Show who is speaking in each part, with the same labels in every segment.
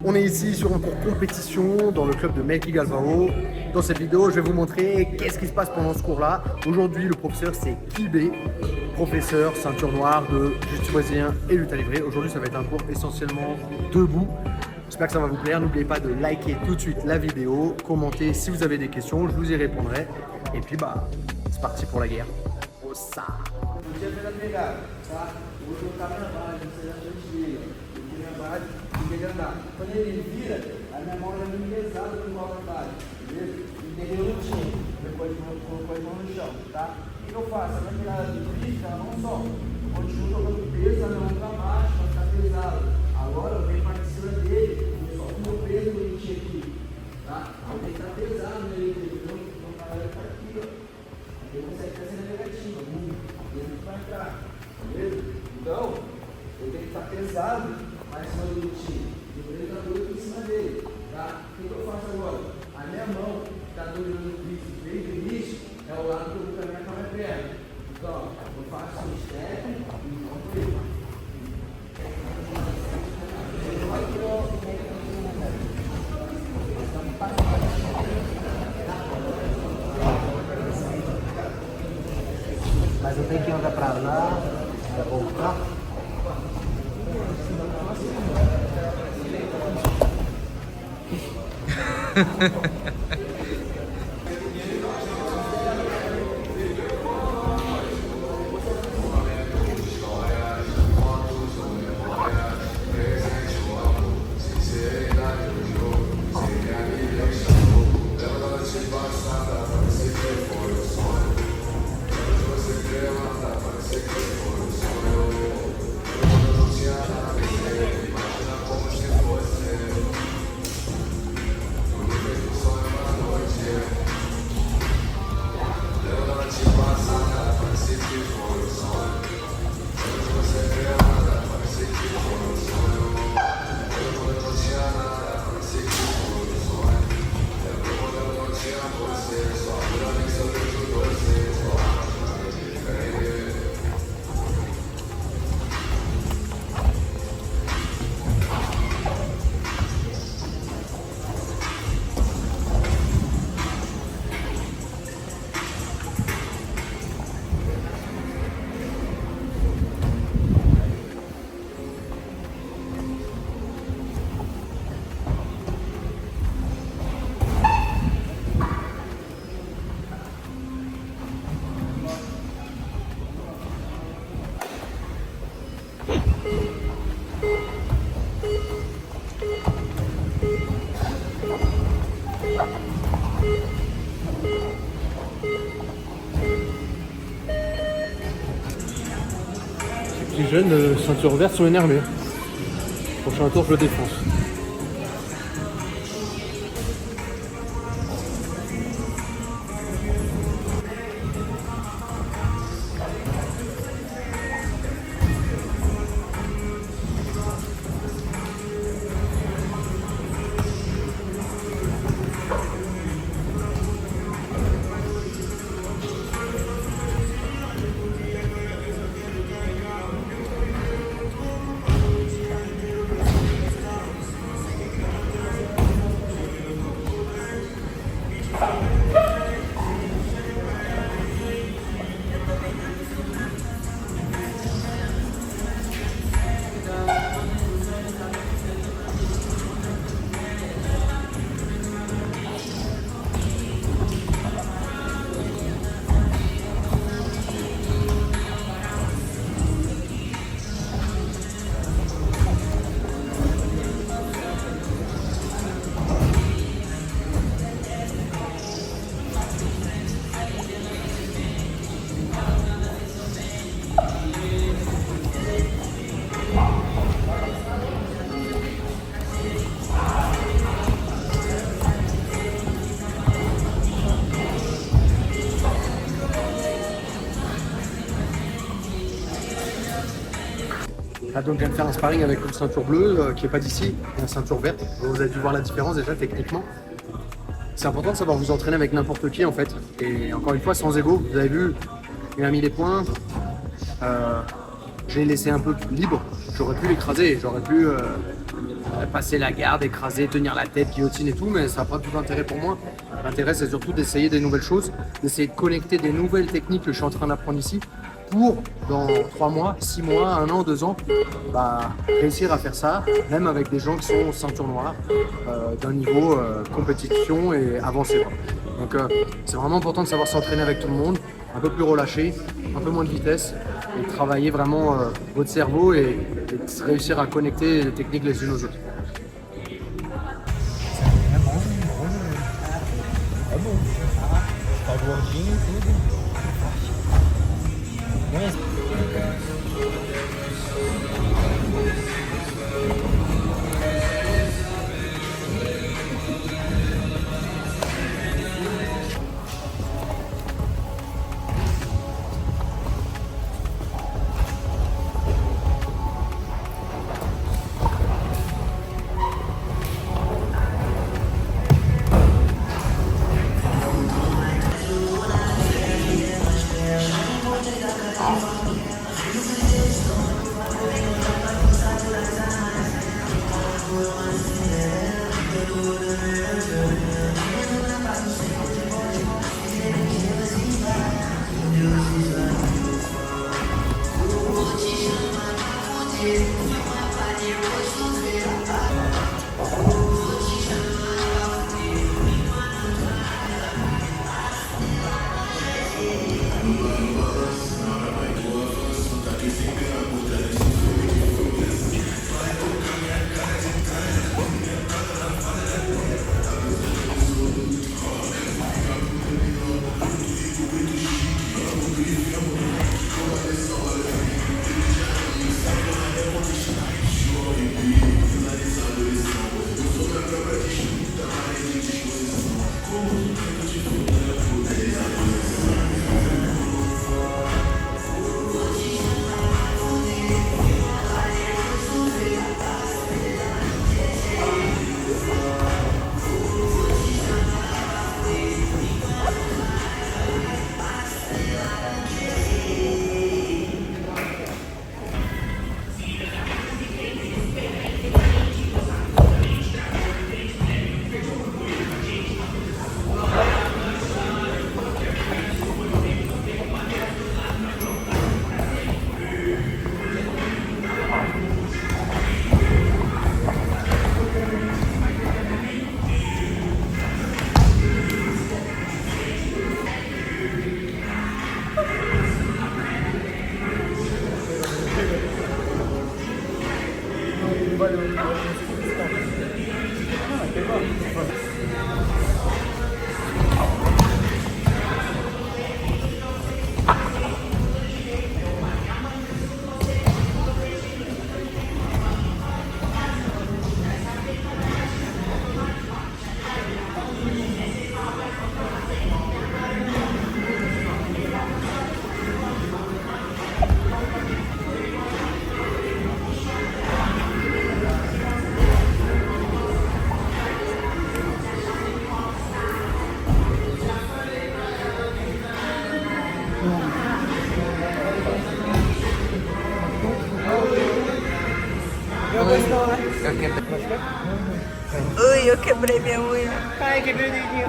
Speaker 1: On est ici sur un cours compétition dans le club de Melky Galvao. Dans cette vidéo, je vais vous montrer qu'est-ce qui se passe pendant ce cours-là. Aujourd'hui, le professeur, c'est Kibé, professeur ceinture noire de jiu-jitsu brésilien et lutte à livrer. Aujourd'hui, ça va être un cours essentiellement debout. J'espère que ça va vous plaire. N'oubliez pas de liker tout de suite la vidéo, commenter si vous avez des questions, je vous y répondrai. Et puis, c'est parti pour la guerre. Ossa!
Speaker 2: Quando ele vira, a minha mão já vem pesada no vontade, beleza? Entendeu? No time. Depois colocou a mão no chão, tá? O que eu faço? A minha virada de twist, ela não solta. Eu continuo tocando peso, a minha mão pra baixo, pra ficar pesado. Agora eu venho para cima dele, eu solto o meu peso no limite aqui, tá? Eu tenho que estar pesado nele, entendeu? Então o cara vai ficar aqui, ó. Aí ele consegue estar sendo negativa, ele vai entrar, beleza? Então, eu tenho que estar pesado mais em cima do time. Ele está doido em cima dele, tá? O que eu faço agora? A minha mão está dominando o bíceps desde o início, é o lado que eu vou caminhar com a minha perna. Então, ó, eu faço um step e volto ele.
Speaker 1: Mas eu tenho que andar para lá, voltar. Les jeunes ceinture verte sont énervés. Prochain tour, je le défonce. Là, donc, je viens de faire un sparring avec une ceinture bleue qui n'est pas d'ici, et une ceinture verte. Vous avez dû voir la différence déjà techniquement. C'est important de savoir vous entraîner avec n'importe qui en fait. Et encore une fois, sans ego. Vous avez vu, il m'a mis les points. J'ai laissé un peu libre. j'aurais pu l'écraser, j'aurais pu passer la garde, écraser, tenir la tête, guillotine et tout, mais ça n'a pas tout d'intérêt pour moi. L'intérêt, c'est surtout d'essayer des nouvelles choses, d'essayer de connecter des nouvelles techniques que je suis en train d'apprendre ici pour, dans 3 mois, 6 mois, 1 an, 2 ans, réussir à faire ça, même avec des gens qui sont ceinture noire, d'un niveau compétition et avancé. Donc c'est vraiment important de savoir s'entraîner avec tout le monde, un peu plus relâché, un peu moins de vitesse, et travailler vraiment votre cerveau et réussir à connecter les techniques les unes aux autres.
Speaker 3: É bom. Tá gordinho e tudo. Não é...
Speaker 4: Ui, eu quebrei minha unha.
Speaker 3: Ai, quebrei o dedinho.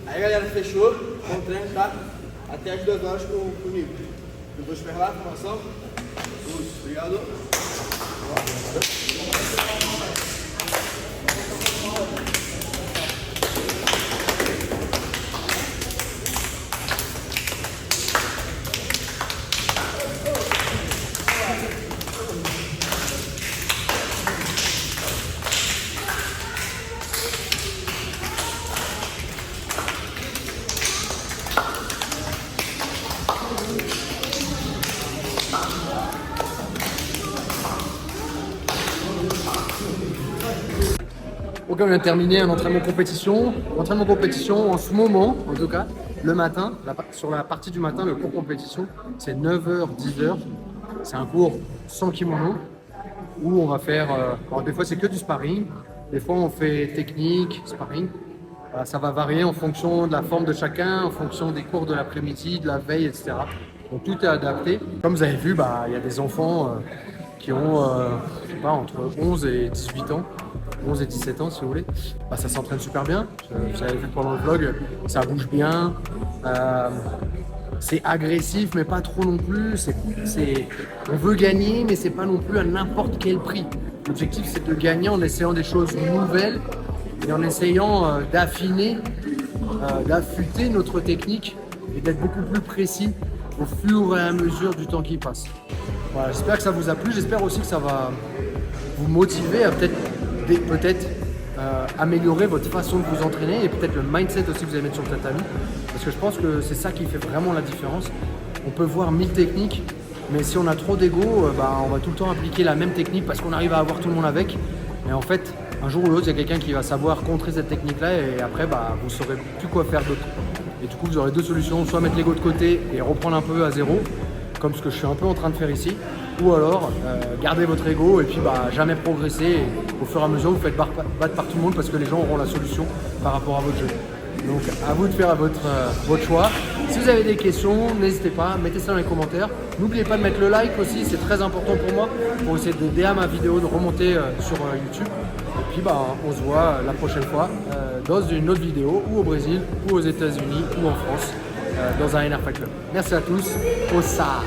Speaker 2: Aí galera, fechou com o treino, tá? Até as 2 horas comigo. Eu vou esperar lá a formação. Obrigado.
Speaker 1: Ok, on vient de terminer un entraînement compétition. Entraînement compétition en ce moment, en tout cas, le matin, sur la partie du matin, le cours compétition, c'est 9h, 10h. C'est un cours sans kimono où on va faire, alors des fois c'est que du sparring, des fois on fait technique, sparring. Ça va varier en fonction de la forme de chacun, en fonction des cours de l'après-midi, de la veille, etc. Donc tout est adapté. Comme vous avez vu, il y a des enfants qui ont je sais pas, entre 11 et 18 ans, 11 et 17 ans si vous voulez. Ça s'entraîne super bien. Vous avez vu pendant le vlog, ça bouge bien. C'est agressif, mais pas trop non plus. On veut gagner, mais c'est pas non plus à n'importe quel prix. L'objectif, c'est de gagner en essayant des choses nouvelles et en essayant d'affiner, d'affûter notre technique et d'être beaucoup plus précis au fur et à mesure du temps qui passe. Voilà, j'espère que ça vous a plu. J'espère aussi que ça va vous motiver à peut-être améliorer votre façon de vous entraîner et peut-être le mindset aussi que vous allez mettre sur le tatami. Parce que je pense que c'est ça qui fait vraiment la différence. On peut voir 1000 techniques, mais si on a trop d'ego, on va tout le temps appliquer la même technique parce qu'on arrive à avoir tout le monde avec. Mais en fait, un jour ou l'autre, il y a quelqu'un qui va savoir contrer cette technique-là et après, vous ne saurez plus quoi faire d'autre. Et du coup, vous aurez deux solutions, soit mettre l'ego de côté et reprendre un peu à zéro, comme ce que je suis un peu en train de faire ici, ou alors garder votre ego et puis jamais progresser. Et au fur et à mesure, vous faites battre par tout le monde parce que les gens auront la solution par rapport à votre jeu. Donc à vous de faire votre choix. Si vous avez des questions, n'hésitez pas, mettez ça dans les commentaires. N'oubliez pas de mettre le like aussi, c'est très important pour moi, pour essayer d'aider à ma vidéo de remonter sur YouTube. Et puis on se voit la prochaine fois dans une autre vidéo, ou au Brésil, ou aux États-Unis, ou en France, dans un NR Fight Club. Merci à tous, au ça.